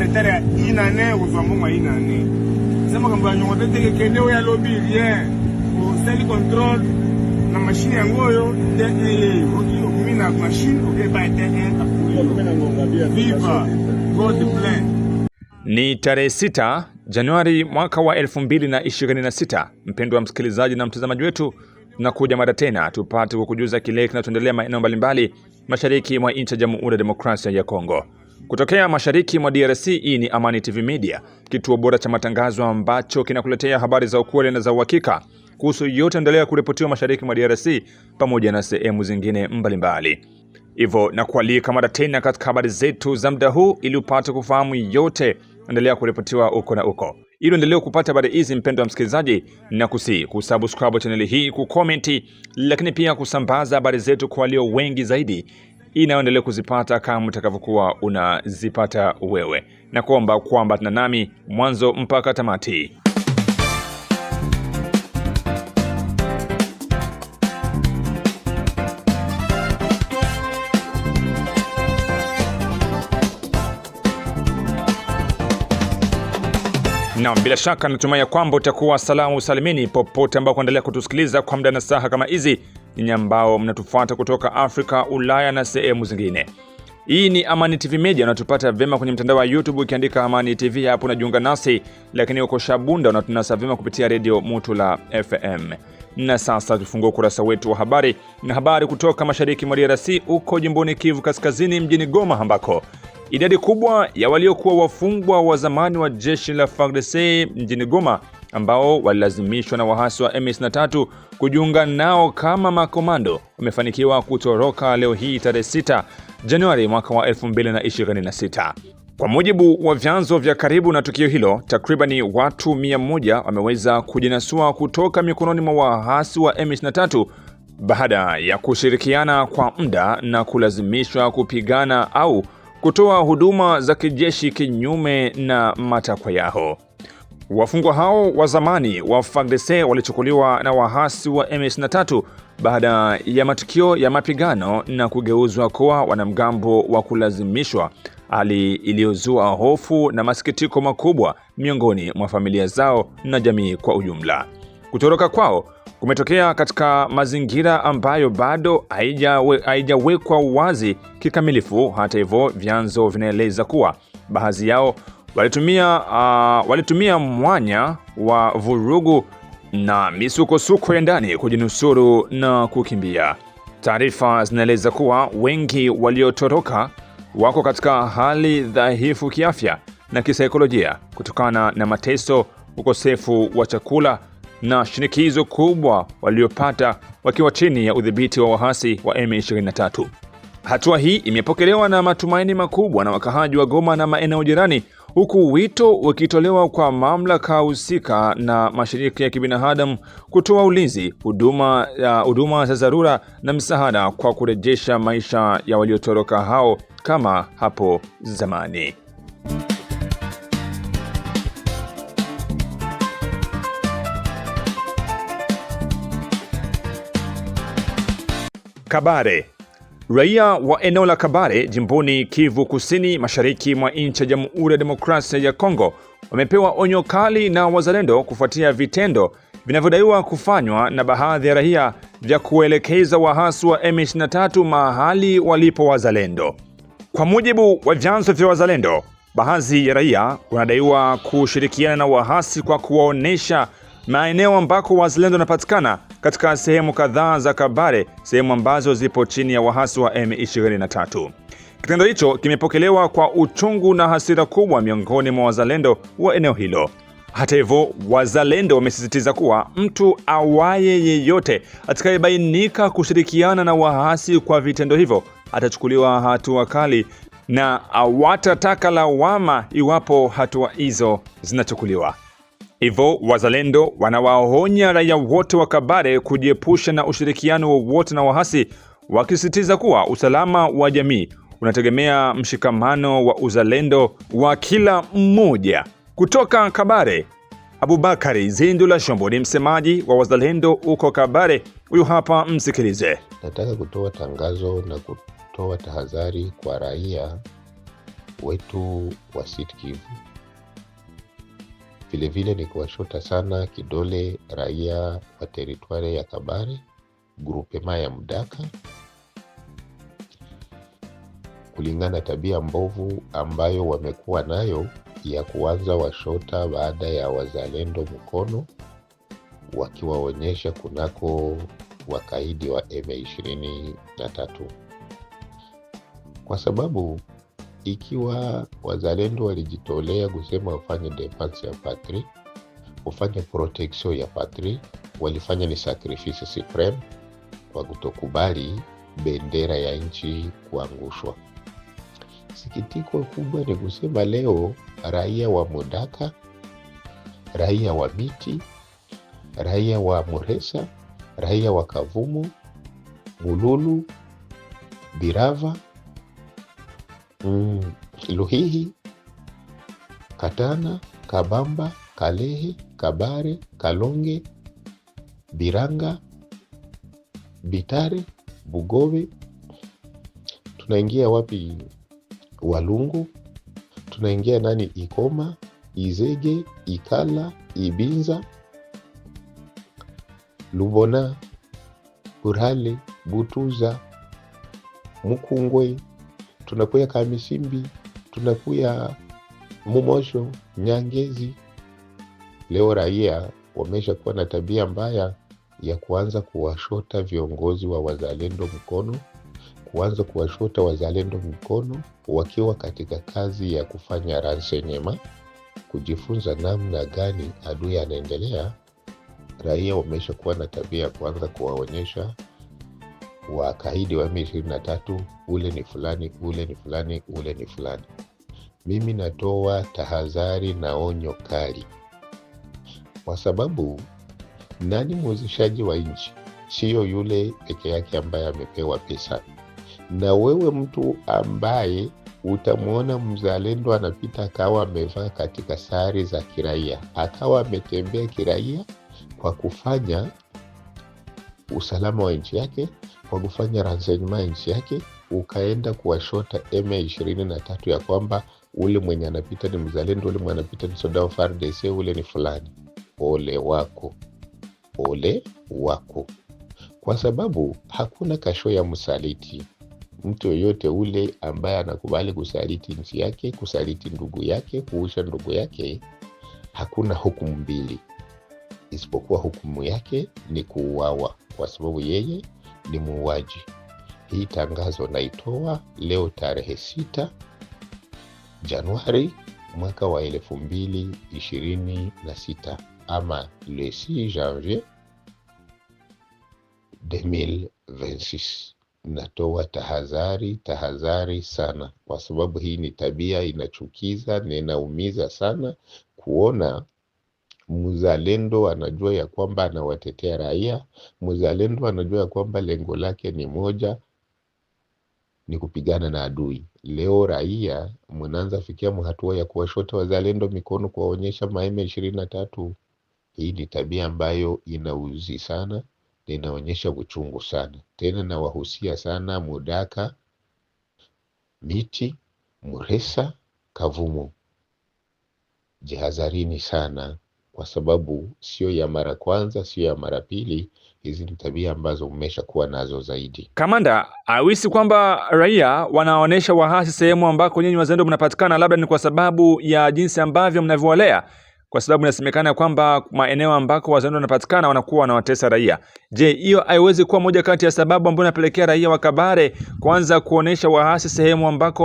retard inane kuzwambonga inane sema kamba nyongo tete kende ya lobby rien au sali control na machine yangoyo ndenge ukimina machine ukeba viva God plan. Ni tarehe 6 Januari mwaka wa 2026. Mpendwa msikilizaji na mtazamaji wetu, tunakuja mara tena tupate kukujuza kile kinachoendelea maeneo mbalimbali mashariki mwa nchi ya Jamhuri ya Demokrasia ya Kongo. Kutokea mashariki mwa DRC, hii ni Amani TV Media, kituo bora cha matangazo ambacho kinakuletea habari za ukweli na za uhakika kuhusu yote endelea kuripotiwa mashariki mwa DRC pamoja na sehemu zingine mbalimbali. Hivyo na kualika mara tena katika habari zetu za muda huu ili upate kufahamu yote endelea kuripotiwa uko na uko. Ili endelee kupata habari hizi, mpendwa msikilizaji, na kusubscribe channel hii, kucomment, lakini pia kusambaza habari zetu kwa walio wengi zaidi, inaendelea kuzipata kama utakavyokuwa unazipata wewe, na kuomba kwamba tuna nami mwanzo mpaka tamati. Na bila shaka natumai kwamba utakuwa salamu salimini popote ambao kuendelea kutusikiliza kwa muda na saa kama hizi, ninyi ambao mnatufuata kutoka Afrika, Ulaya na sehemu zingine. Hii ni Amani TV Media, unatupata vyema kwenye mtandao wa YouTube ukiandika Amani TV, hapo unajiunga nasi, lakini uko Shabunda unatunasa vyema kupitia Radio Mutula FM. Na sasa tufungue ukurasa wetu wa habari na habari kutoka mashariki mwa DRC, uko jimboni Kivu Kaskazini, mjini Goma, ambako idadi kubwa ya waliokuwa wafungwa wa zamani wa jeshi la FARDC mjini Goma ambao walilazimishwa na wahasi wa M23 kujiunga nao kama makomando wamefanikiwa kutoroka leo hii tarehe 6 Januari mwaka wa 2026. Kwa mujibu wa vyanzo vya karibu na tukio hilo, takribani watu 100 wameweza kujinasua kutoka mikononi mwa wahasi wa M23 baada ya kushirikiana kwa muda na kulazimishwa kupigana au kutoa huduma za kijeshi kinyume na matakwa yao. Wafungwa hao wa zamani wa FARDC walichukuliwa na wahasi wa M23 baada ya matukio ya mapigano na kugeuzwa kuwa wanamgambo wa kulazimishwa, hali iliyozua hofu na masikitiko makubwa miongoni mwa familia zao na jamii kwa ujumla. Kutoroka kwao kumetokea katika mazingira ambayo bado haijawekwa wazi kikamilifu. Hata hivyo, vyanzo vinaeleza kuwa baadhi yao walitumia mwanya wa vurugu na misukosuko ya ndani kujinusuru na kukimbia. Taarifa zinaeleza kuwa wengi waliotoroka wako katika hali dhaifu kiafya na kisaikolojia kutokana na mateso, ukosefu wa chakula na shinikizo kubwa waliopata wakiwa chini ya udhibiti wa wahasi wa M23. Hatua hii imepokelewa na matumaini makubwa na wakahaji wa Goma na maeneo jirani, huku wito ukitolewa kwa mamlaka husika na mashirika ya kibinadamu kutoa ulinzi, huduma za dharura na msaada kwa kurejesha maisha ya waliotoroka hao kama hapo zamani. Kabare. Raia wa eneo la Kabare jimboni Kivu Kusini mashariki mwa nchi ya Jamhuri ya Demokrasia ya Kongo wamepewa onyo kali na wazalendo kufuatia vitendo vinavyodaiwa kufanywa na baadhi ya raia vya kuelekeza wahasi wa M23 mahali walipo wazalendo. Kwa mujibu wa vyanzo vya wazalendo, baadhi ya raia wanadaiwa kushirikiana na wahasi kwa kuwaonesha maeneo ambako wazalendo wanapatikana katika sehemu kadhaa za Kabare, sehemu ambazo zipo chini ya wahasi wa M23. Kitendo hicho kimepokelewa kwa uchungu na hasira kubwa miongoni mwa wazalendo wa eneo hilo. Hata hivyo, wazalendo wamesisitiza kuwa mtu awaye yeyote atakayebainika kushirikiana na wahasi kwa vitendo hivyo atachukuliwa hatua kali na hawatataka lawama iwapo hatua hizo zinachukuliwa. Hivyo wazalendo wanawaonya raia wote wa Kabare kujiepusha na ushirikiano wowote na wahasi, wakisisitiza kuwa usalama wa jamii unategemea mshikamano wa uzalendo wa kila mmoja. Kutoka Kabare, Abubakari Zindula Shombo ni msemaji wa wazalendo uko Kabare. Huyu hapa, msikilize. Nataka kutoa tangazo na kutoa tahadhari kwa raia wetu wa Sud Kivu. Vilevile ni kuwashota sana kidole raia wa teritwari ya Kabare, grupema ya Mudaka, kulingana tabia mbovu ambayo wamekuwa nayo ya kuanza washota baada ya wazalendo mkono, wakiwaonyesha kunako wakaidi wa M23. Kwa sababu ikiwa wazalendo walijitolea kusema wafanye defense ya patrie, wafanye protection ya patrie, walifanya ni sacrifice supreme kwa kutokubali bendera ya nchi kuangushwa. Sikitiko kubwa ni kusema leo raia wa Mudaka, raia wa Miti, raia wa Muresa, raia wa Kavumu, Mululu, Birava, Luhihi, Katana, Kabamba, Kalehe, Kabare, Kalonge, Biranga, Bitare, Bugobe, tunaingia wapi, Walungu, tunaingia Ikoma, Izege, Ikala, Ibinza, Lubona, Burhale, Butuza, Mukungwe, tunakuya Kamisimbi, tunakuya Mumosho, Nyangezi. Leo raia wamesha kuwa na tabia mbaya ya kuanza kuwashota viongozi wa wazalendo mkono, kuanza kuwashota wazalendo mkono wakiwa katika kazi ya kufanya renseignement, kujifunza namna gani adui anaendelea. Raia wamesha kuwa na tabia ya kuanza kuwaonyesha wakaidi wa M23, ule ni fulani, ule ni fulani, ule ni fulani. Mimi natoa tahadhari na onyo kali, kwa sababu nani mwezeshaji wa nchi? Sio yule peke yake ambaye amepewa pesa. Na wewe mtu ambaye utamwona mzalendo anapita akawa amevaa katika sare za kiraia, akawa ametembea kiraia kwa kufanya usalama wa nchi yake, kwa kufanya renseignement nchi yake, ukaenda kuwashota M23 ya kwamba ule mwenye anapita ni mzalendo, ule mwenye anapita ni soda wa FARDC, ule ni fulani. Ole wako, ole wako, kwa sababu hakuna kasho ya msaliti. Mtu yoyote ule ambaye anakubali kusaliti nchi yake, kusaliti ndugu yake, kuusha ndugu yake, hakuna hukumu mbili, isipokuwa hukumu yake ni kuuawa, kwa sababu yeye ni muuaji. Hii tangazo naitoa leo tarehe 6 Januari mwaka wa 2026, ama le 6 janvier 2026. Natoa tahadhari sana, kwa sababu hii ni tabia inachukiza na inaumiza sana kuona mzalendo anajua ya kwamba anawatetea raia, mzalendo anajua ya kwamba lengo lake ni moja, ni kupigana na adui. Leo raia mnaanza fikia hatua ya kuwashota wazalendo mikono, kuwaonyesha M23. Hii ni tabia ambayo inauzi sana na inaonyesha uchungu sana. Tena na wahusia sana Mudaka, Miti, Muresa, Kavumu. Jihadharini sana, kwa sababu sio ya mara kwanza, sio ya mara pili. Hizi ni tabia ambazo mmesha kuwa nazo zaidi. Kamanda, awisi kwamba raia wanaonesha wahasi sehemu ambako nyinyi wazalendo mnapatikana, labda ni kwa sababu ya jinsi ambavyo mnavyowalea? Kwa sababu inasemekana kwamba maeneo ambako wazalendo wanapatikana wanakuwa wanawatesa raia. Je, hiyo haiwezi kuwa moja kati ya sababu ambayo inapelekea raia wa Kabare kuanza kuonesha wahasi sehemu ambako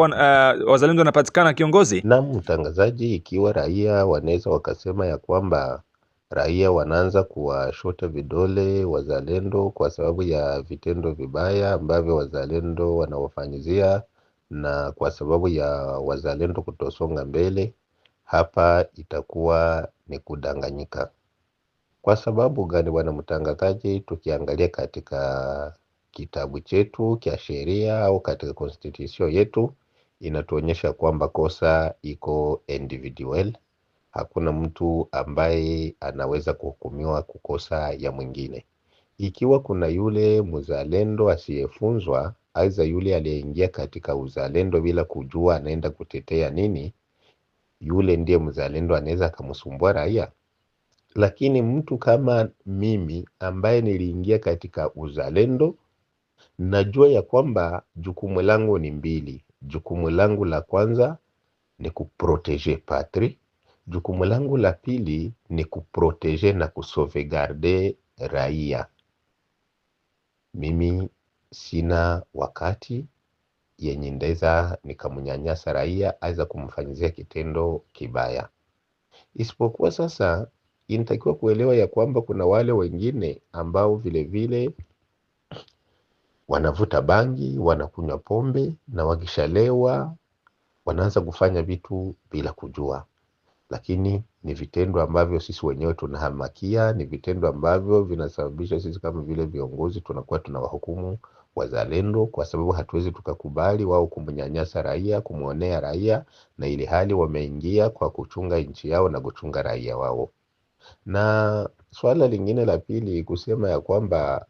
wazalendo wanapatikana, kiongozi? Na mtangazaji, ikiwa raia wanaweza wakasema ya kwamba raia wanaanza kuwashota vidole wazalendo kwa sababu ya vitendo vibaya ambavyo wazalendo wanawafanyizia, na kwa sababu ya wazalendo kutosonga mbele, hapa itakuwa ni kudanganyika. Kwa sababu gani, bwana mtangazaji? Tukiangalia katika kitabu chetu cha sheria au katika constitution yetu, inatuonyesha kwamba kosa iko individual. Hakuna mtu ambaye anaweza kuhukumiwa kukosa ya mwingine. Ikiwa kuna yule mzalendo asiyefunzwa aidha yule aliyeingia katika uzalendo bila kujua anaenda kutetea nini, yule ndiye mzalendo, anaweza akamsumbua raia. Lakini mtu kama mimi ambaye niliingia katika uzalendo, najua ya kwamba jukumu langu ni mbili. Jukumu langu la kwanza ni kuprotege patrie. Jukumu langu la pili ni kuprotege na kusauvegarde raia. Mimi sina wakati yenye ndeza nikamnyanyasa raia aidha kumfanyizia kitendo kibaya. Isipokuwa sasa inatakiwa kuelewa ya kwamba kuna wale wengine ambao vile vile wanavuta bangi, wanakunywa pombe, na wakishalewa wanaanza kufanya vitu bila kujua. Lakini ni vitendo ambavyo sisi wenyewe tunahamakia, ni vitendo ambavyo vinasababisha sisi kama vile viongozi tunakuwa tunawahukumu wazalendo, kwa sababu hatuwezi tukakubali wao kumnyanyasa raia, kumuonea raia, na ili hali wameingia kwa kuchunga nchi yao na kuchunga raia wao. Na swala lingine la pili, kusema ya kwamba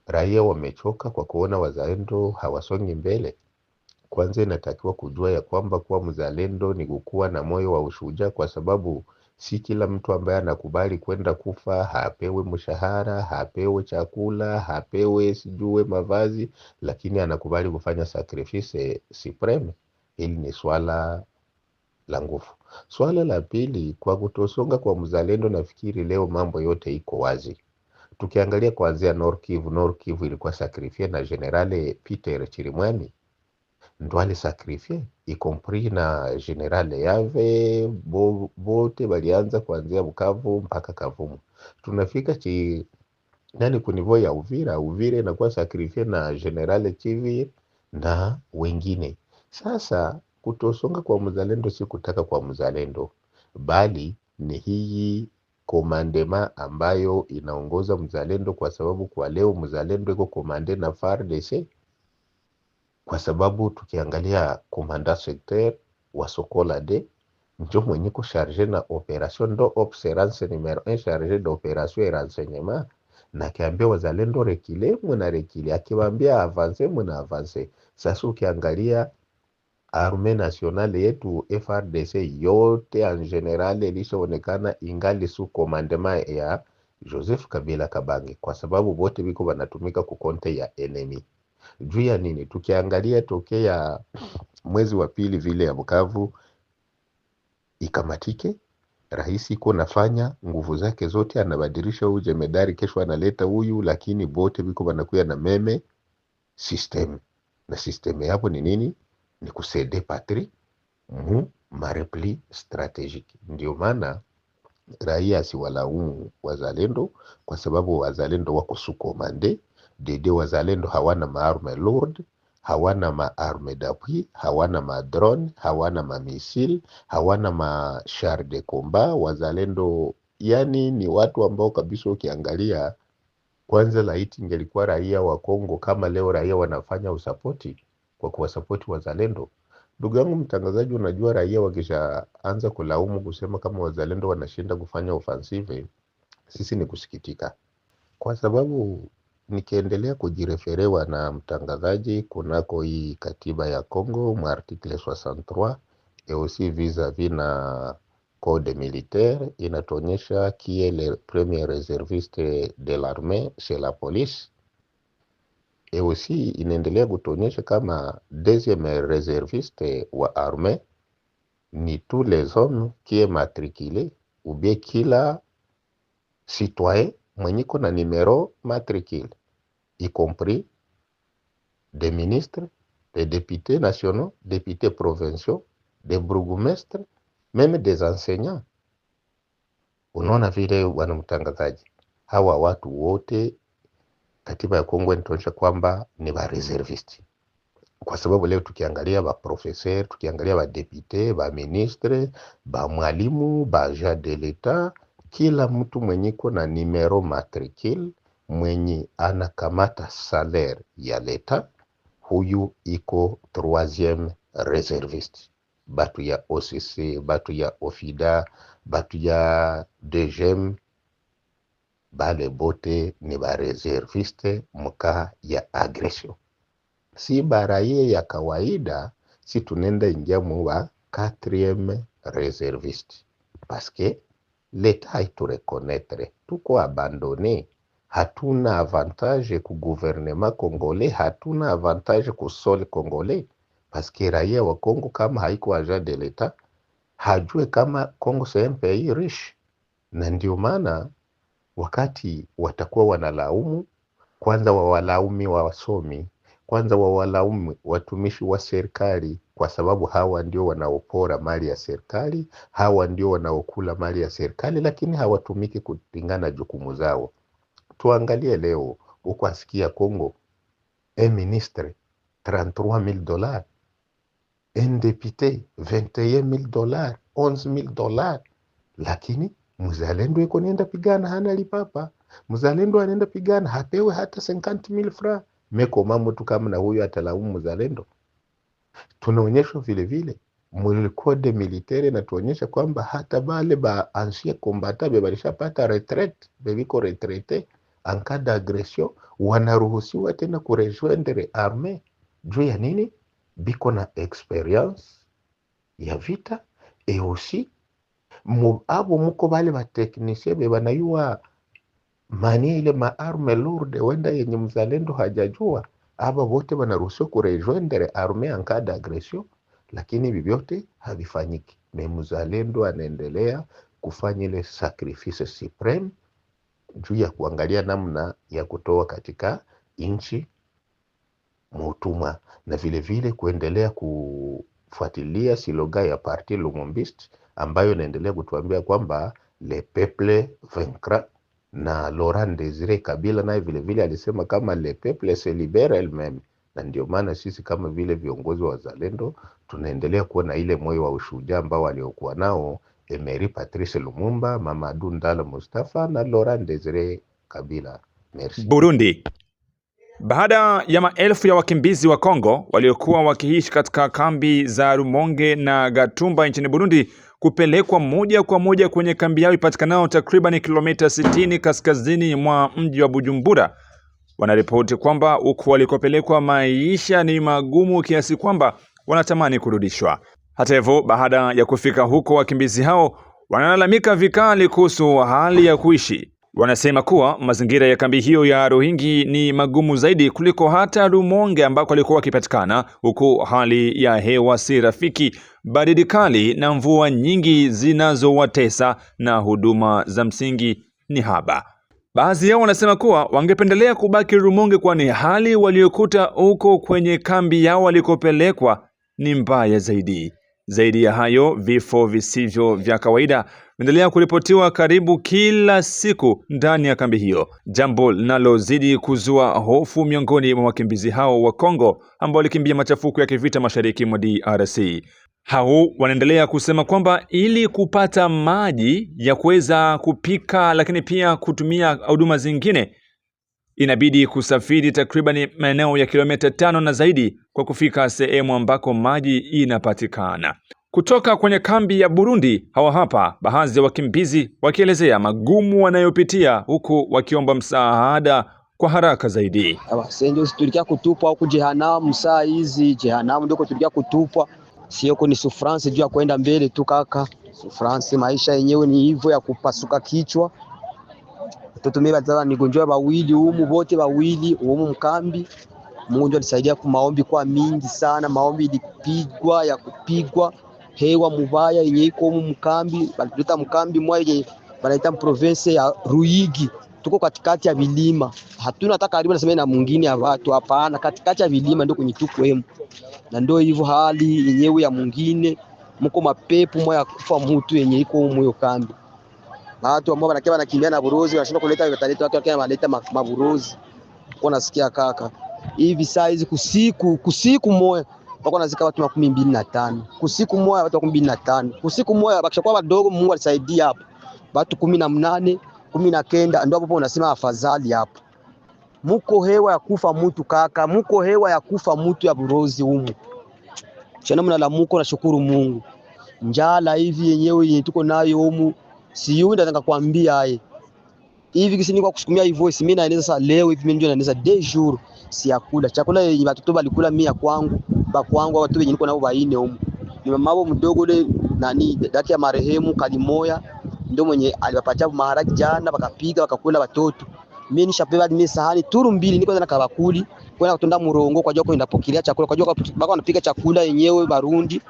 raia wamechoka kwa kuona wazalendo hawasongi mbele. Kwanza inatakiwa kujua ya kwamba kuwa mzalendo ni kukuwa na moyo wa ushujaa, kwa sababu si kila mtu ambaye anakubali kwenda kufa, hapewe mshahara, hapewe chakula, hapewe sijue mavazi, lakini anakubali kufanya sacrifice supreme. Hili ni swala la nguvu. Swala la pili, kwa kutosonga kwa mzalendo, nafikiri leo mambo yote iko wazi. Tukiangalia kuanzia Nord Kivu ilikuwa sakrifie na Generale Peter Chirimwami, ndo alisakrifie, ikompris na Generale Yave, bote walianza kuanzia Bukavu mpaka Kavumu. Tunafika kunivo ya Uvira inakuwa sakrifie na Generale Chivi na wengine. Sasa kutosonga kwa mzalendo si kutaka kwa mzalendo, bali ni hii komandema ambayo inaongoza mzalendo, kwa sababu kwa leo mzalendo iko komande na FARDC. Kwa sababu tukiangalia komanda secteur wa Sokola de njo mwenye ko charge na operation, ndo observance numero 1 charge de operation et renseignement, na kiambia wazalendo rekile mwana rekile, akiwaambia avance mwana avance. Sasa ukiangalia arme nationale yetu FARDC yote en general ilishaonekana ingali su commandement ya Joseph Kabila Kabange, kwa sababu bote biko banatumika kukonte ya enemy. Juu ya nini? Tukiangalia tokea mwezi wa pili vile ya Bukavu ikamatike, rais iko nafanya nguvu zake zote, anabadilisha huyu jemedari, kesho analeta huyu, lakini bote biko banakuya na meme system. Na system yapo ni nini? Ni kusede patrie mu marepli strategique. Ndio maana raia siwalaumu wazalendo, kwa sababu wazalendo wako sukomande dede. Wazalendo hawana maarme lourde, hawana maarme d'appui, hawana madrone, hawana mamisil, hawana machar de combat. Wazalendo yani ni watu ambao kabisa ukiangalia, kwanza laiti ingelikuwa raia wa Kongo kama leo raia wanafanya usapoti kwa kuwasapoti wazalendo. Ndugu yangu mtangazaji, unajua raia wakishaanza kulaumu kusema kama wazalendo wanashinda kufanya offensive, sisi ni kusikitika. Kwa sababu nikiendelea kujireferewa na mtangazaji kunako hii katiba ya Kongo mu article 63 et aussi vis-à-vis na code militaire, inatuonyesha qui est le premier réserviste de l'armée chez la police. Et aussi inaendelea kutuonyesha kama deuxième réserviste wa armée ni tous les hommes qui est matriculé ou bien kila citoyen mwenye kuna numero matricule, y compris des ministres, des députés nationaux, députés provinciaux, des bourgmestres, même des enseignants. Unaona vile wana mtangazaji, hawa watu wote katiba ya Kongo inatuonyesha kwamba ni ba reservist. Kwa sababu leo tukiangalia ba professeur, tukiangalia ba député, ba ministre, ba mwalimu, ba agent de l'etat, kila mtu mwenye kuna numero matricule, mwenye anakamata salaire ya leta, huyu iko troisième réserviste. Batu ya OCC, batu ya OFIDA, batu ya DGM, bale bote ni ba reserviste muka ya agression. si baraye ya kawaida, si tunenda ingia muwa 4e reserviste parce que l'État haitu reconnaître, tuko abandonné. Hatuna avantage ku gouvernement congolais, hatuna avantage ku sol congolais, parce que raia wa Congo kama haiko agent de l'État hajue kama Congo c'est un pays riche. Na ndio maana wakati watakuwa wanalaumu, kwanza wawalaumi wa wasomi, kwanza wawalaumu watumishi wa serikali, kwa sababu hawa ndio wanaopora mali ya serikali, hawa ndio wanaokula mali ya serikali, lakini hawatumiki kulingana jukumu zao. Tuangalie leo uko asikia Congo, un ministre $33,000, un député $21,000, $11,000, lakini mzalendo yuko nenda pigana hana lipapa. Mzalendo anaenda pigana hapewe hata 50,000 francs. Meko mambo tu kama na huyo atalaumu mzalendo. Tunaonyeshwa vile vile code militaire na tuonyesha kwamba hata bale ba ancien combattant balishapata retraite, bebiko retraité en cas d'agression, wanaruhusiwa tena kurejoindre armée. Juu ya nini? Biko na experience ya vita, et aussi abo muko bale ba technicien be banayua mani ile maarme lourde wenda yenye mzalendo hajajua. Aba wote wanaruhusiwa kurejoindre armée en cas d'agression, lakini bibyote havifanyiki. Na mzalendo anaendelea kufanya ile sacrifice supreme juu ya kuangalia namna ya kutoa katika inchi mutumwa, na vile vile kuendelea kufuatilia siloga ya Parti Lumumbiste ambayo inaendelea kutuambia kwamba le peuple vaincra, na Laurent Desire Kabila naye vile vile alisema kama le peuple se libere elle-même. Na ndio maana sisi kama vile viongozi wa wazalendo tunaendelea kuwa na ile moyo wa ushujaa ambao waliokuwa nao Emery Patrice Lumumba, Mamadou Ndala Mustafa na Laurent Desire Kabila. Merci. Burundi. Baada ya maelfu ya wakimbizi wa Kongo waliokuwa wakiishi katika kambi za Rumonge na Gatumba nchini Burundi kupelekwa moja kwa moja kwenye kambi yao ipatikanao takriban kilomita 60 kaskazini mwa mji wa Bujumbura, wanaripoti kwamba huko walikopelekwa maisha ni magumu kiasi kwamba wanatamani kurudishwa. Hata hivyo, baada ya kufika huko, wakimbizi hao wanalalamika vikali kuhusu hali ya kuishi. Wanasema kuwa mazingira ya kambi hiyo ya Rohingya ni magumu zaidi kuliko hata Rumonge ambako walikuwa wakipatikana, huku hali ya hewa si rafiki, baridi kali na mvua nyingi zinazowatesa, na huduma za msingi ni haba. Baadhi yao wanasema kuwa wangependelea kubaki Rumonge, kwani hali waliokuta huko kwenye kambi yao walikopelekwa ni mbaya zaidi. Zaidi ya hayo, vifo visivyo vya kawaida vinaendelea kuripotiwa karibu kila siku ndani ya kambi hiyo, jambo linalozidi kuzua hofu miongoni mwa wakimbizi hao wa Kongo ambao walikimbia machafuko ya kivita mashariki mwa DRC. Hao wanaendelea kusema kwamba ili kupata maji ya kuweza kupika, lakini pia kutumia huduma zingine, inabidi kusafiri takriban maeneo ya kilomita 5 na zaidi kwa kufika sehemu ambako maji inapatikana. Kutoka kwenye kambi ya Burundi, hawa hapa baadhi ya wakimbizi wakielezea magumu wanayopitia, huku wakiomba msaada kwa haraka zaidi. Senjo tulikia kutupwa huku jehanamu, saa hizi jehanamu ndiko tulikia kutupwa. Sio ni sufrance juu ya kwenda mbele tu kaka. Sufrance, maisha yenyewe ni hivyo ya kupasuka kichwa. Watoto mimi bazala nigonjwa bawili humu, bote bawili humu mkambi. Mungu alisaidia kwa maombi kwa mingi sana, maombi ilipigwa ya kupigwa. Hewa mubaya yenye iko humu mkambi, balileta mkambi mwa yenye banaita province ya Ruyigi. Tuko katikati ya vilima. Hatuna hata karibu na semena mwingine ya watu, hapana, katikati ya vilima ndio kwenye tuko hemu. Na ndio hivyo hali yenyewe ya mwingine, mko mapepo mwa ya kufa mtu yenye iko humu hiyo kambi. Watu ambao wanakimbia na buruzi wanashindwa kuleta vitaleta watu wake wanaleta maburuzi. Uko nasikia kaka. Hivi saa hizi kusiku moja wako nazika watu 25. Kusiku moja watu 25. Kusiku moja bakishakuwa wadogo, Mungu alisaidia hapo. Watu 18, 19 ndio hapo unasema afadhali hapo. Muko hewa ya kufa mtu kaka, muko hewa ya kufa mtu ya buruzi humu. Chana mnala muko na shukuru Mungu. Njala hivi yenyewe yenye tuko nayo humu, si yule nataka kuambia hivi kisi niko kusukumia hii voice mimi naeleza sasa leo hivi mimi ndio naeleza 2 jours si yakula. Chakula yenye watoto walikula mimi ya kwangu, bakwangu watu wenye niko nao baine huko. Ni mamabo mdogo ule nani dati ya marehemu Kalimoya ndio mwenye aliwapatia maharagi jana bakapiga bakakula watoto. Mimi nishapewa ni sahani turu mbili niko na kabakuli kwenda kutunda murongo kwa joko inapokelea chakula kwa joko bako wanapiga chakula yenyewe Barundi.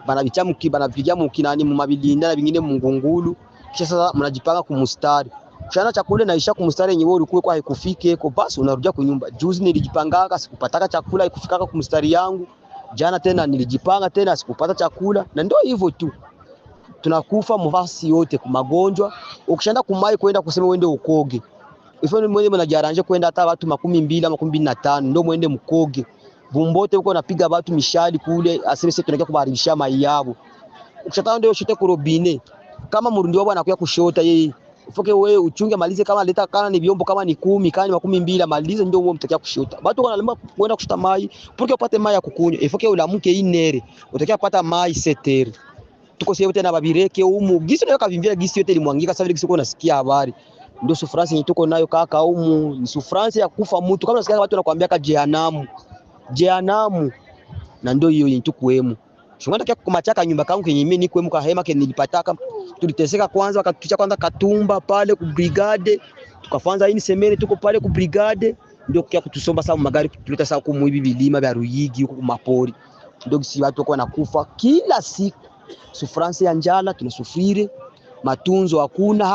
Banabicha banapigia mukinani mu mabilinda na vingine mungungulu. Kisha sasa mnajipanga kumustari. Chana chakula naisha kumustari yenyewe ulikuwa kwa haikufike kwa basi unarudia kunyumba. Juzi nilijipangaka sikupataka chakula ikufikaka kumustari yangu. Jana tena nilijipanga tena sikupata chakula na ndio hivyo tu. Tunakufa mvasi yote kwa magonjwa. Ukishaenda kumai kwenda kusema uende ukoge. Ifo ni mwenye mnajaranje kwenda hata watu 12 ama 15 ndio muende mkoge. Bumbote huko napiga watu mishali kule aseme sisi tunakia kubaribisha mai yao. Ukishataka ndio shote kurobine. Kama Murundi wao anakuya kushota yeye. Ufoke wewe uchunge malize kama leta kana ni vyombo kama ni 10 kani 12 malize ndio wewe mtakia kushota. Watu wanalemba kwenda kushota mai, porque upate mai ya kukunywa. Ifoke ulamuke inere, utakia kupata mai 7h. Tuko sio tena babireke humu. Gisi ndio kavimbia gisi yote limwangika sasa vile gisi uko nasikia habari. Ndio sufrance yenye tuko nayo kaka humu, ni sufrance ya kufa mtu. Kama unasikia watu wanakuambia ka jehanamu. Jehanamu. Na ndio hiyo yenye tukuemo. Shungata kia kumachaka nyumba kangu kenye mimi niko kwa hema kenye nilipataka. Tuliteseka kwanza wakatutisha kwanza Katumba pale ku brigade. Tukafanza hii semene tuko pale ku brigade ndio kia kutusomba sawa magari tuleta sawa ku muibi bilima vya Ruyigi huko mapori. Ndio si watu wako wanakufa kila siku. Sufrance ya njala tunasufiri. Matunzo hakuna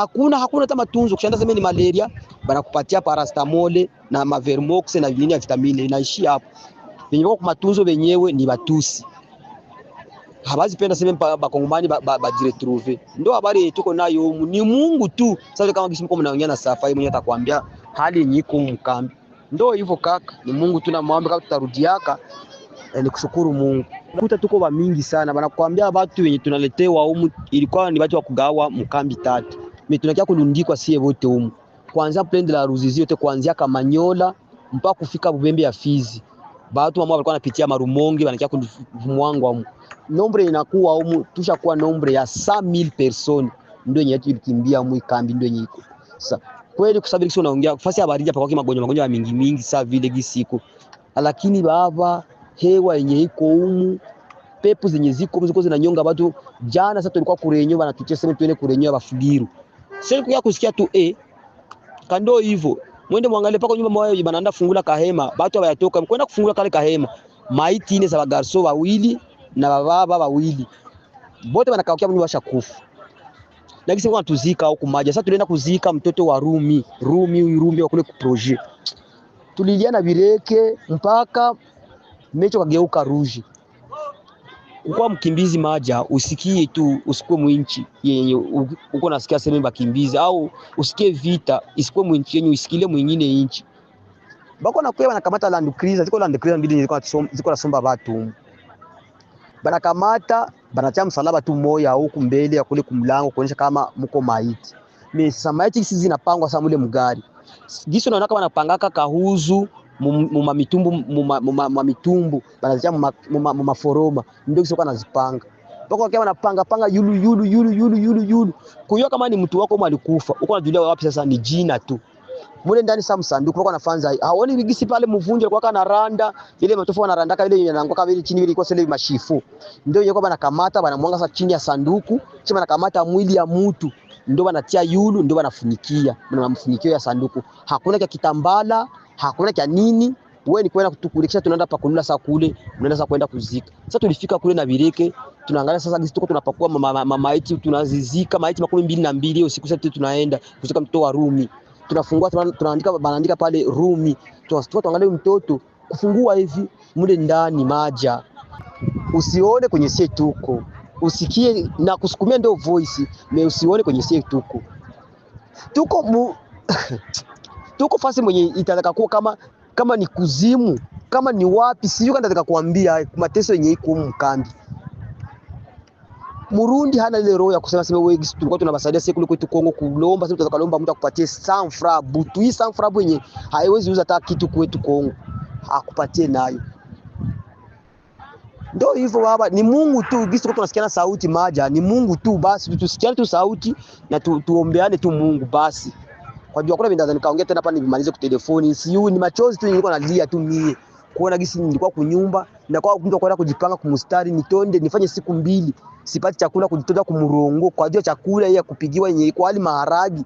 hata matunzo. Kushaenda sema ni malaria banakupatia paracetamol na mavermox na vinini ya vitamini inaishia hapo. Wenyewe kwa matunzo wenyewe ni Batusi. Habazi penda sema bakongomani bajiretrouver. Ndio habari tuko nayo ni Mungu tu. Sasa kama gisi mko mnaongea na Safai mwenyewe atakwambia hali nyiko mkambi. Ndio hivyo kaka, ni Mungu tu na muombe kama tutarudiaka ni kushukuru Mungu. Kuta tuko ba mingi sana banakuambia watu wenye tunaletewa humu ilikuwa ni watu wa kugawa mkambi 3. Mimi tunakia kulundikwa sie wote humu. Kuanzia Plaine la Ruzizi yote kuanzia Kamanyola mpaka kufika Bubembe ya Fizi. Watu ambao walikuwa wanapitia Marumonge wanakia kumwangwa humu. Nombre inakuwa humu tushakuwa nombre ya 100,000 personnes ndio yenye tulikimbia humu kambi ndio yenye iko. Sasa kweli kusabiri sio naongea fasi habari hapa kwa magonjwa mingi saa vile gisiko. Lakini baba hewa yenye iko humu pepo zenye ziko zinanyonga watu. Jana sasa tulikuwa kurenyo banatuchia sema tuende kurenyo bafugiru. Sasa kuya kusikia tu kando hivyo mwende muangalie pako nyumba mwao banaenda fungula kahema watu hawayatoka kwenda kufungula kale kahema maiti ine za bagarso wawili na baba wawili bote wanakaukia mwenye washakufa. Lakini sasa tuzika huko maji. Sasa tulienda kuzika mtoto wa Rumi wa kule ku projet. Tuliliana bireke mpaka mecho kageuka ruji. Ukua mkimbizi maja usikie tu usikue mwinchi yenye uko nasikia sema bakimbizi au usikie vita isikue mwinchi yenye usikile mwingine inchi. Bako na kwa wanakamata land cruiser mbili ziko nasomba watu. Banakamata banatia msalaba tu moya huku mbele ya kule kumlango kuonyesha kama mko maiti. Mimi sasa maiti hizi zinapangwa sasa mule mgari. Giso naona kama wanapangaka kahuzu mitumbu banatia maforoma ndio kisha wanazipanga. Bako kwa wanapanga yulu. Kuyo kama ni mtu wako alikufa. Uko unajulia wapi sasa ni jina tu. Mule ndani sasa msanduku kwa nafanza haoni vigisi pale mvunje kwa kana randa ile matofu wanarandaka ile yanangoka vile chini ile iko sele mashifu ndio yeko banakamata banamwanga sasa chini ya sanduku kisha banakamata mwili ya mtu ndio banatia yulu ndio banafunikia mfunikio ya sanduku. Hakuna kia kitambala, hakuna kia nini. Wewe ni kwenda kutukulikisha tunaenda pa kulula sasa kule unaenda sasa kwenda kuzika. Sasa tulifika kule na bireke tunaangalia sasa gisi tuko tunapakua maiti tunazizika maiti 22 usiku sasa tunaenda kuzika mtoto wa Rumi. Tunafungua banaandika pale Rumi. Tuangalie mtoto kufungua hivi mule ndani maja. Usione kwenye sie tuko. Usikie na kusukumia ndio voice, usione kwenye sie tuko. Tuko fasi mwenye itataka kuwa kama ni kuzimu, kama ni wapi sio kanda nataka kuambia mateso yenye iko mkambi. Murundi hana ile roho ya kusema wewe tulikuwa tunabasaidia siku kwetu Kongo kulomba sasa tutalomba mtu akupatie 100 francs butu. Hii 100 francs yenye haiwezi uza hata kitu kwetu Kongo. Akupatie nayo. Ndio hivyo baba, ni Mungu tu. Gisi tunasikiana sauti maja, ni Mungu tu basi tusikiane tu sauti na tuombeane tu Mungu basi. Kwa hiyo kuna vindaza nikaongea tena hapa nimalize kwa telefoni. Siyo ni machozi tu nilikuwa nalia tu mie. Kuona gisi nilikuwa kunyumba, nilikuwa mtu kwenda kujipanga kumstari nitonde nifanye siku 2 sipati chakula kujitonda kumurongo kwa hiyo chakula ya kupigiwa yenye kwa hali maharagi.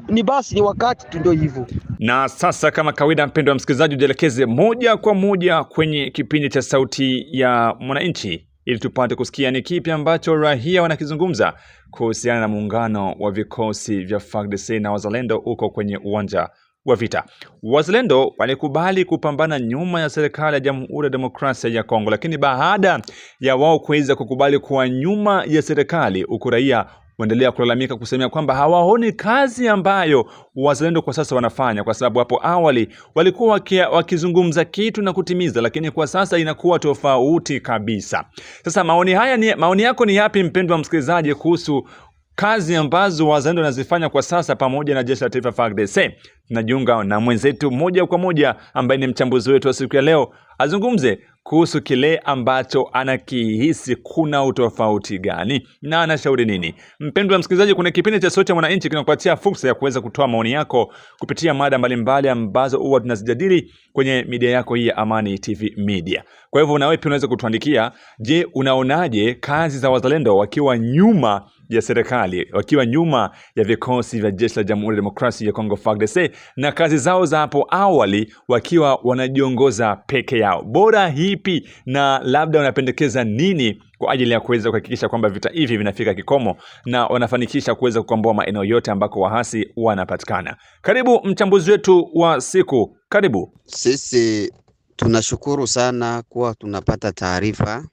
Ni basi ni wakati tu ndio hivyo. Na sasa kama kawaida, mpendo wa msikilizaji, ujelekeze moja kwa moja kwenye kipindi cha Sauti ya Mwananchi ili tupate kusikia ni kipi ambacho raia wanakizungumza kuhusiana na muungano wa vikosi vya FARDC na wazalendo uko kwenye uwanja wa vita. Wazalendo walikubali kupambana nyuma ya serikali ya Jamhuri ya Demokrasia ya Kongo, lakini baada ya wao kuweza kukubali kuwa nyuma ya serikali, huku raia waendelea kulalamika kusema kwamba hawaoni kazi ambayo wazalendo kwa sasa wanafanya, kwa sababu hapo awali walikuwa wakizungumza kitu na kutimiza, lakini kwa sasa inakuwa tofauti kabisa. Sasa maoni yako ni yapi, mpendwa msikilizaji, kuhusu kazi ambazo wazalendo wanazifanya kwa sasa pamoja na jeshi la taifa FARDC? Tunajiunga na mwenzetu moja kwa moja ambaye ni mchambuzi wetu wa siku ya leo, azungumze kuhusu kile ambacho anakihisi kuna utofauti gani na anashauri nini. Mpendwa msikilizaji, kuna kipindi cha Sauti ya Mwananchi kinakupatia fursa ya kuweza kutoa maoni yako kupitia mada mbalimbali ambazo huwa tunazijadili kwenye media yako hii ya Amani TV Media. Kwa hivyo na wewe pia unaweza kutuandikia, je, unaonaje kazi za wazalendo wakiwa nyuma ya serikali, wakiwa nyuma ya vikosi vya jeshi la Jamhuri ya Demokrasia ya Kongo FARDC, na kazi zao za hapo awali wakiwa wanajiongoza peke yao? Bora hipi, na labda wanapendekeza nini kwa ajili ya kuweza kuhakikisha kwamba vita hivi vinafika kikomo na wanafanikisha kuweza kukomboa maeneo yote ambako wahasi wanapatikana? Karibu mchambuzi wetu wa siku, karibu. Sisi tunashukuru sana kuwa tunapata taarifa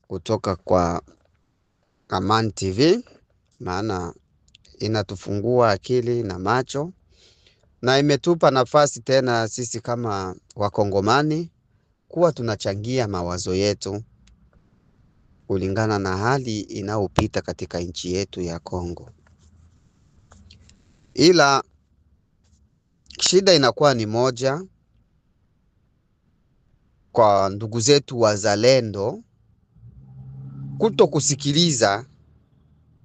kutoka kwa Amani TV, maana inatufungua akili na macho na imetupa nafasi tena sisi kama Wakongomani kuwa tunachangia mawazo yetu kulingana na hali inayopita katika nchi yetu ya Kongo. Ila shida inakuwa ni moja kwa ndugu zetu wazalendo kuto kusikiliza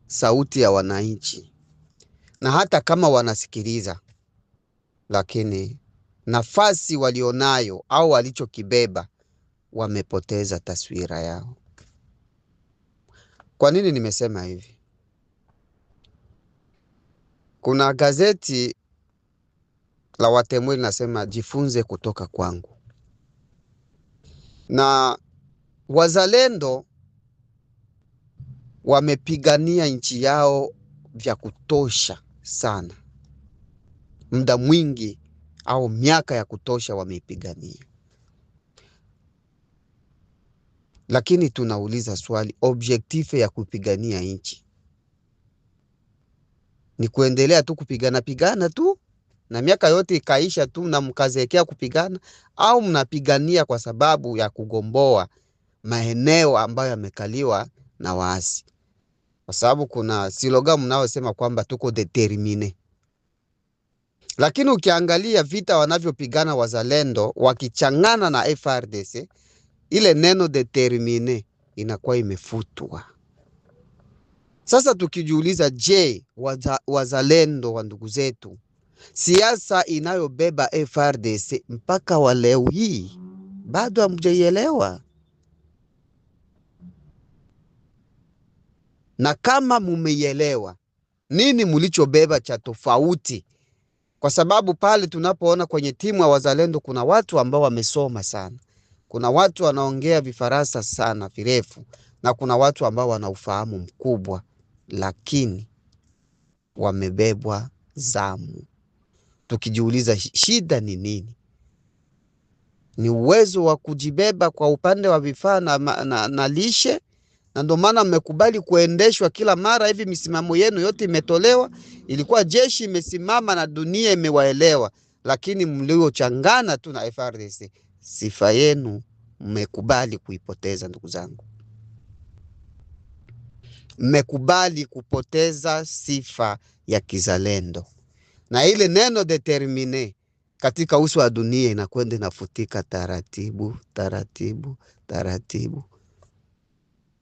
sauti ya wananchi, na hata kama wanasikiliza, lakini nafasi walionayo au walichokibeba wamepoteza taswira yao. Kwa nini nimesema hivi? Kuna gazeti la Watemwe linasema jifunze kutoka kwangu, na wazalendo wamepigania nchi yao vya kutosha sana, muda mwingi au miaka ya kutosha wameipigania. Lakini tunauliza swali, objective ya kupigania nchi ni kuendelea tu kupigana tu na miaka yote ikaisha tu na mkazekea kupigana, au mnapigania kwa sababu ya kugomboa maeneo ambayo yamekaliwa na waasi? Kwa sababu kuna slogan mnaosema kwamba tuko determine. Lakini ukiangalia vita wanavyopigana wazalendo wakichangana na FARDC, ile neno determine inakuwa imefutwa. Sasa tukijiuliza, je, wazalendo wa ndugu zetu, siasa inayobeba FARDC mpaka wa leo hii bado hamjaielewa? Na kama mumeielewa, nini mulichobeba cha tofauti? Kwa sababu pale tunapoona kwenye timu ya wazalendo kuna watu ambao wamesoma sana, kuna watu wanaongea vifaransa sana virefu, na kuna watu ambao wana ufahamu mkubwa, lakini wamebebwa zamu. Tukijiuliza shida ni nini? Ni uwezo wa kujibeba kwa upande wa vifaa na lishe, na ndio maana mmekubali kuendeshwa kila mara hivi. Misimamo yenu yote imetolewa, ilikuwa jeshi imesimama na dunia imewaelewa, lakini mliochangana tu na FARDC, sifa yenu mmekubali kuipoteza. Ndugu zangu, mmekubali kupoteza sifa ya kizalendo, na ile neno determine katika uso wa dunia inakwenda inafutika taratibu taratibu taratibu.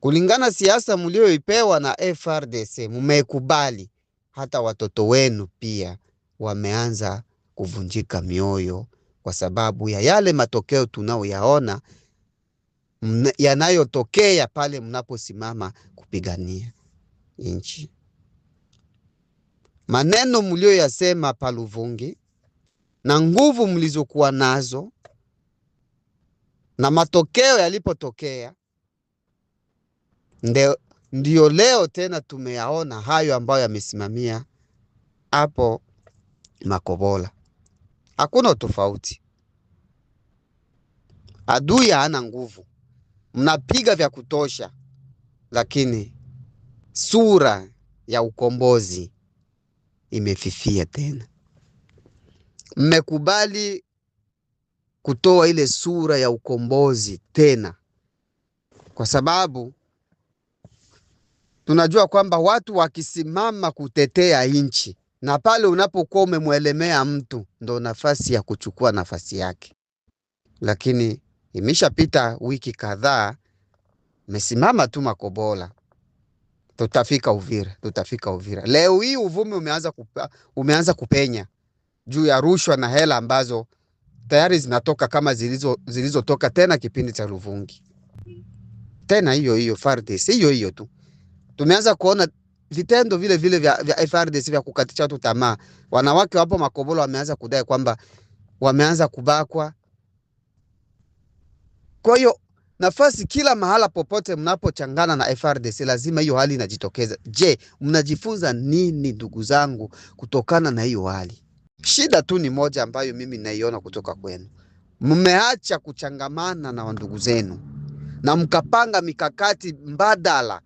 Kulingana siasa mlioipewa na FARDC, mmekubali hata watoto wenu pia wameanza kuvunjika mioyo kwa sababu ya yale matokeo tunayoyaona yanayotokea pale mnaposimama kupigania nchi. Maneno mlioyasema pa Luvungi na nguvu mlizokuwa nazo na matokeo yalipotokea, ndio leo tena tumeyaona hayo ambayo yamesimamia hapo Makobola. Hakuna tofauti. Adui hana nguvu, mnapiga vya kutosha, lakini sura ya ukombozi imefifia tena. Mmekubali kutoa ile sura ya ukombozi tena, kwa sababu tunajua kwamba watu wakisimama kutetea nchi, na pale unapokuwa umemwelemea mtu, ndo nafasi ya kuchukua nafasi yake. Lakini imeshapita wiki kadhaa, mesimama tu Makobola, tutafika Uvira, tutafika Uvira. Leo hii uvumi umeanza kupenya juu ya rushwa na hela ambazo tayari zinatoka kama zilizotoka tena kipindi cha Luvungi. Tena hiyo FARDC hiyo tu. Tumeanza kuona vitendo vile vya FARDC vya kukatisha watu tamaa. Wanawake wapo Makobola wameanza kudai kwamba wameanza kubakwa. Kwa hiyo nafasi kila mahala popote mnapochangana na FARDC lazima hiyo hali inajitokeza. Je, mnajifunza nini ndugu zangu kutokana na hiyo hali? Shida tu ni moja ambayo mimi naiona kutoka kwenu. Mmeacha kuchangamana na wandugu zenu na mkapanga mikakati mbadala.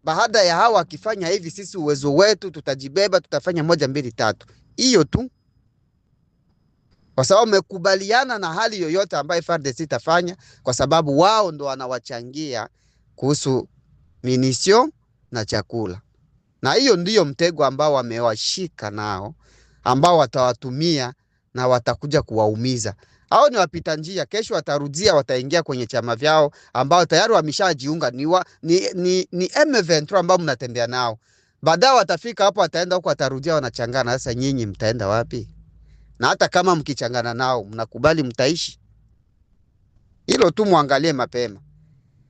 Baada ya hawa akifanya hivi, sisi uwezo wetu tutajibeba, tutafanya 1 2 3. Hiyo tu. Kwa sababu mmekubaliana na hali yoyote ambayo FARDC itafanya, kwa sababu wao ndo wanawachangia kuhusu minisio na chakula. Na hiyo ndiyo mtego ambao wamewashika nao, ambao watawatumia na watakuja kuwaumiza. Hao ni wapita njia, kesho watarudia, wataingia kwenye chama vyao ambao tayari wameshajiunga, ni M23 ambao mnatembea nao. Baadaye watafika hapo, wataenda huko, watarudia, wanachangana. Sasa nyinyi mtaenda wapi? Na hata kama mkichangana nao, mnakubali mtaishi? Hilo tu muangalie mapema.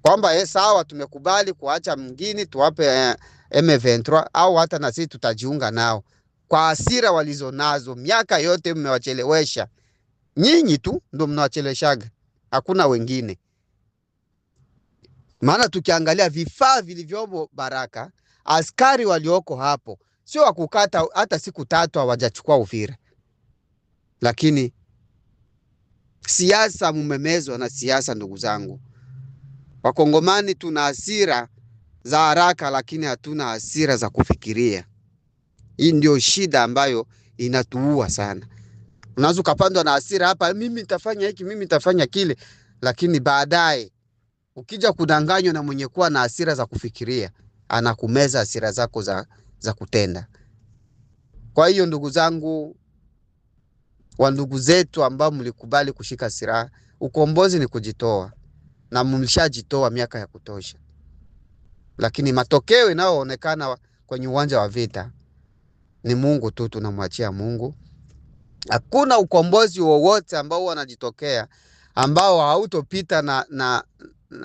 Kwamba sawa, tumekubali kuacha mwingine tuwape M23, au hata na sisi tutajiunga nao. Kwa hasira walizonazo, miaka yote mmewachelewesha. Nyinyi tu ndio mnawacheleweshaga, hakuna wengine. Maana tukiangalia vifaa vilivyomo Baraka, askari walioko hapo sio wakukata hata siku 3 hawajachukua Uvira. Lakini siasa, mmemezwa na siasa ndugu zangu. Wakongomani tuna hasira za haraka, lakini hatuna hasira za kufikiria. Hii ndio shida ambayo inatuua sana. Unaweza kupandwa na hasira hapa, mimi nitafanya hiki, mimi nitafanya kile, lakini baadaye ukija kudanganywa na mwenye kuwa na hasira za kufikiria, anakumeza hasira zako za kutenda. Kwa hiyo ndugu zangu, wa ndugu zetu ambao mlikubali kushika silaha, ukombozi ni kujitoa, na mlishajitoa miaka ya kutosha. Lakini matokeo yanayoonekana kwenye uwanja wa vita ni Mungu tu, tunamwachia Mungu. Hakuna ukombozi wowote ambao wanajitokea ambao hautopita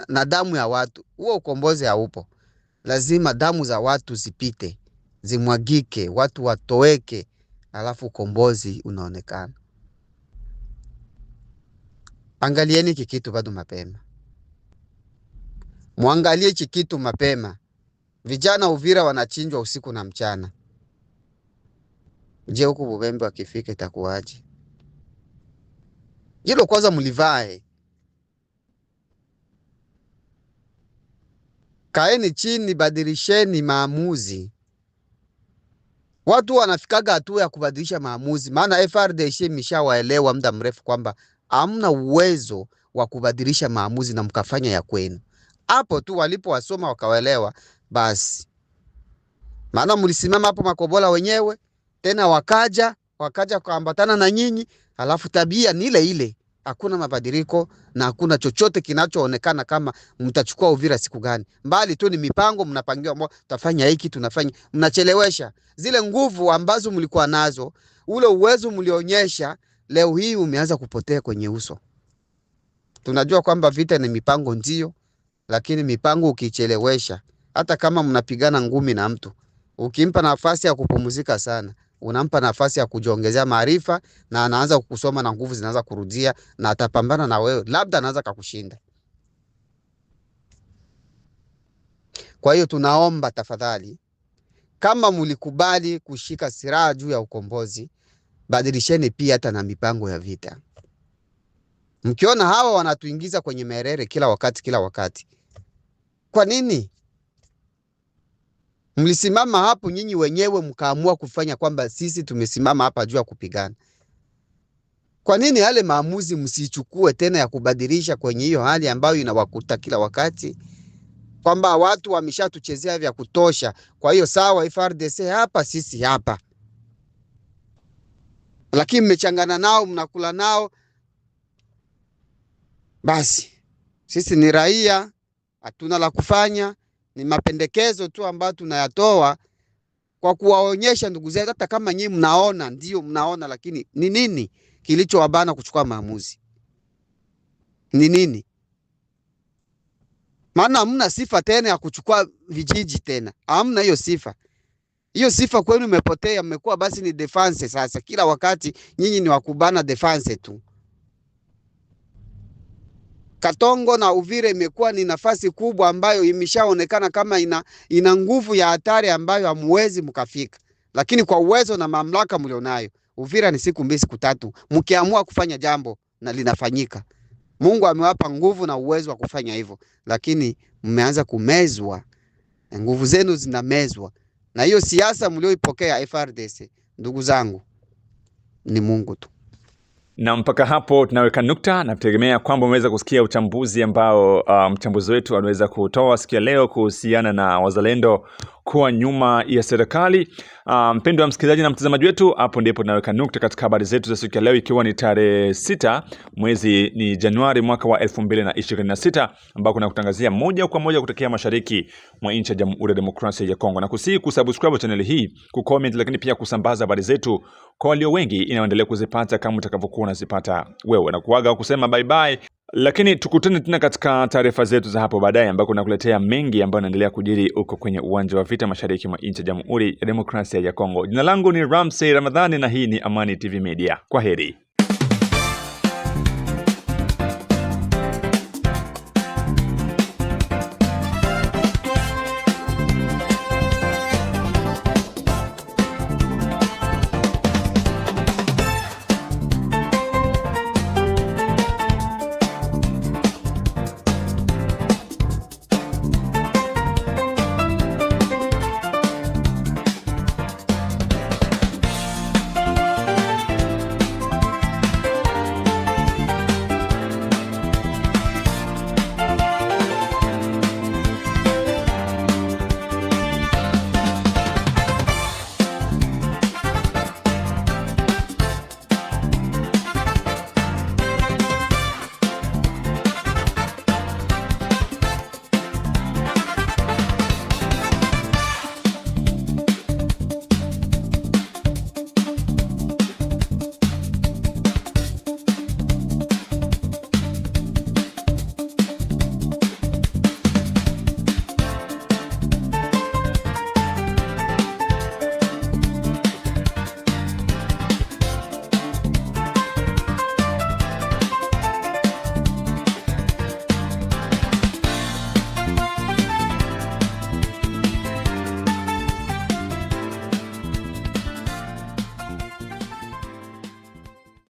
na damu ya watu. Huo ukombozi haupo. Lazima damu za watu zipite, zimwagike, watu watoweke, alafu ukombozi unaonekana. Angalieni hiki kitu bado mapema. Muangalie hiki kitu mapema. Vijana Uvira wanachinjwa usiku na mchana. Je, huku Bubembe wakifika itakuwaje? Hilo kwanza mlivae. Kaeni chini, badilisheni maamuzi. Watu wanafikaga hatua ya kubadilisha maamuzi, maana FARDC imeshawaelewa muda mrefu kwamba hamna uwezo wa kubadilisha maamuzi na mkafanya ya kwenu. Hapo tu walipowasoma wakawaelewa, basi. Maana mlisimama hapo Makobola wenyewe, tena wakaja kuambatana na nyinyi, alafu tabia ni ile ile. hakuna mabadiliko na hakuna chochote kinachoonekana kama mtachukua Uvira siku gani. Mbali tu ni mipango mnapangiwa, tutafanya hiki, tunafanya, mnachelewesha. Zile nguvu ambazo mlikuwa nazo, ule uwezo mlionyesha, leo hii umeanza kupotea kwenye uso. Tunajua kwamba vita ni mipango ndio, lakini mipango ukichelewesha, hata kama mnapigana ngumi na mtu, ukimpa nafasi ya kupumzika sana, unampa nafasi ya kujiongezea maarifa, na anaanza kukusoma na nguvu zinaanza kurudia, na atapambana na wewe, labda anaanza kukushinda. Kwa hiyo tunaomba tafadhali, kama mlikubali kushika silaha juu ya ukombozi, badilisheni pia hata na mipango ya vita. Mkiona hawa wanatuingiza kwenye merere kila wakati, kwa nini? Mlisimama hapo nyinyi wenyewe mkaamua kufanya kwamba sisi tumesimama hapa juu ya kupigana. Kwa nini yale maamuzi msichukue tena ya kubadilisha kwenye hiyo hali ambayo inawakuta kila wakati, kwamba watu wameshatuchezea vya kutosha, kwa hiyo sawa FARDC hapa, sisi hapa, lakini mmechangana nao, mnakula nao. Basi sisi ni raia, hatuna la kufanya, ni mapendekezo tu ambayo tunayatoa kwa kuwaonyesha ndugu zetu, hata kama nyinyi mnaona, ndio mnaona, lakini ni nini kilichowabana kuchukua maamuzi? Ni nini? Maana hamna sifa tena ya kuchukua vijiji tena, hamna hiyo sifa. Hiyo sifa kwenu imepotea, mmekuwa basi ni defense sasa. Kila wakati nyinyi ni wakubana defense tu. Katongo na Uvira imekuwa ni nafasi kubwa ambayo imeshaonekana kama ina nguvu ya hatari ambayo hamuwezi mkafika. Lakini kwa uwezo na mamlaka mlionayo, Uvira ni siku 2 siku 3 mkiamua kufanya jambo na linafanyika. Mungu amewapa nguvu na uwezo wa kufanya hivyo, lakini mmeanza kumezwa. Nguvu zenu zinamezwa. Na hiyo siasa mlioipokea FARDC, ndugu zangu, ni Mungu tu. Na mpaka hapo tunaweka nukta, na tutegemea kwamba umeweza kusikia uchambuzi ambao mchambuzi wetu anaweza kutoa siku ya leo kuhusiana na wazalendo kuwa nyuma ya serikali. Mpendwa msikilizaji na mtazamaji wetu, hapo ndipo tunaweka nukta katika habari zetu za siku ya leo, ikiwa ni tarehe 6 mwezi ni Januari mwaka wa 2026, ambako tunakutangazia moja kwa moja kutokea mashariki mwa nchi ya Jamhuri ya Demokrasia ya Kongo. Na kusihi kusubscribe channel hii, kucomment, lakini pia kusambaza habari zetu kwa walio wengi, inaendelea kuzipata kama utakavyokuwa unazipata wewe, na kuaga kusema bye bye. Lakini tukutane tena katika taarifa zetu za hapo baadaye, ambako nakuletea mengi ambayo yanaendelea kujiri huko kwenye uwanja wa vita mashariki mwa nchi ya Jamhuri ya Demokrasia ya Kongo. Jina langu ni Ramsey Ramadhani na hii ni Amani TV Media. Kwaheri.